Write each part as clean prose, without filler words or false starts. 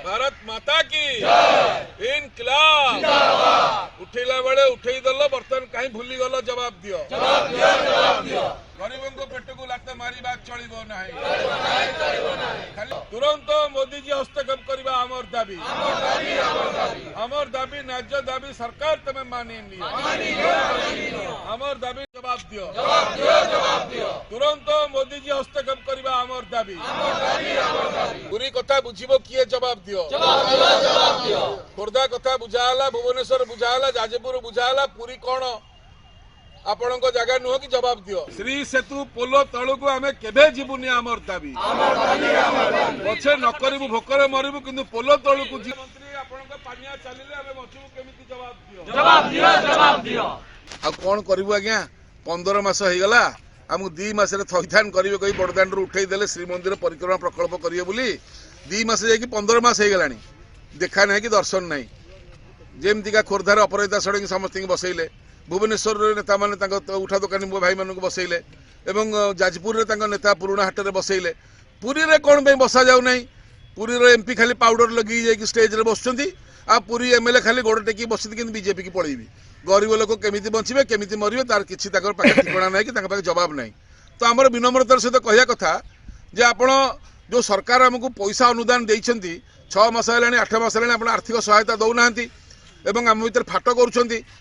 भारत माता की इनकलाब उठेला बेले उठे दल बर्तमान कहीं भूली गल जवाब दियो गरीबों को पेट को लात मारी चलो ना तुरंत मोदी जी हस्तक्षेप करवा आमर दाबी न्याय दाबी सरकार तुम्हें मानी आमर दाबी जवाब दियो तुरंत मोदी जी हस्तक्षेप करवा आमर दाबी पूरी कथा बुझिबो किए जवाब दियो खोर्धा कथा बुझाला भुवनेश्वर बुझाला जाजपुर बुझाला पूरी कौन आपण जगह नुह कि जवाब दियो श्री सेतु पोलो तलू को आम केबे जीवुनी आमर दाबी पछे न करू भोकरे मरबू कि पोलो तलू को मंत्री पानिया चलिले आम बचबू केमिति जवाब दियो आ कौन करू आज्ञा 15 मास हो गला आमको 2 मास थैथान करेंगे कही बड़दाण्ड उठे देले श्रीमंदिर परिक्रमा प्रकल्प करेंगे बोली 2 मास जा 15 मास हो गला देखा ना कि दर्शन ना जमतीका खोर्धार अपराजिता सड़क समस्त बसैले भुवनेश्वर नेता मैंने उठा दोकानी भाई मानक बसैले एवं जाजपुर नेता पुराणा हाट में बसैले पुरी रे कौन बसा जाऊना पुरी एमपी खाली पाउडर लगी जाकि स्टेज रे बसुंती आ पुरी एमएलए खाली गोड़ टेकी बस बीजेपी की पलैबी गरीब लोक केमिति बंचे केमिति मरबे तार किसी ठिकाना ना कि जवाब ना तो आम विनम्रतार सहित कहया कथा जे आपण जो सरकार आमको पैसा अनुदान देइछंती 6 मास है 8 मास है आर्थिक सहायता दौना एवं आम भर फाट कर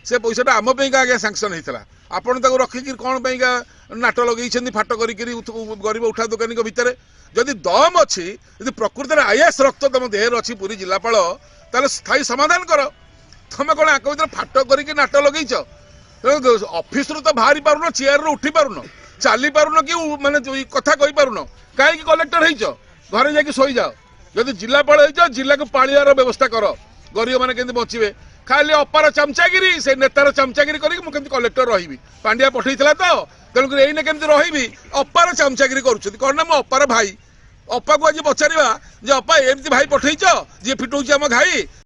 से पैसा आम आगे सांक्शन होता आपड़ रखिक कौन नाट लगे फाट कर गरीब उठा दोकानी भितर जदि दम अच्छी यदि प्रकृत में आयास रक्त तुम देहर अच्छी पूरी जिलापाल ताले स्थायी समाधान कर तुम कौन आक भर फाट कर नाट लगे ऑफिस रु तो बाहरी पारुन चेयर उठी पारुन चली पारुन कि माने कथा कही पारुन कहीं कलेक्टर हो घरे जाकि शोई जाओ जदि जिलापाल हो जिला को पालियार व्यवस्था कर गरीब मैंने केमती बचे खाली अपार चमचागिरी से नेतार चमचागिरी करके कलेक्टर रही पांड्या पठे तो तेणुक यही केमती रही अपार चमचागिरी कर ना मो अपार भाई अपा को आज पचार जे अपा एमती भाई पठेच जी फिटौची आम घाई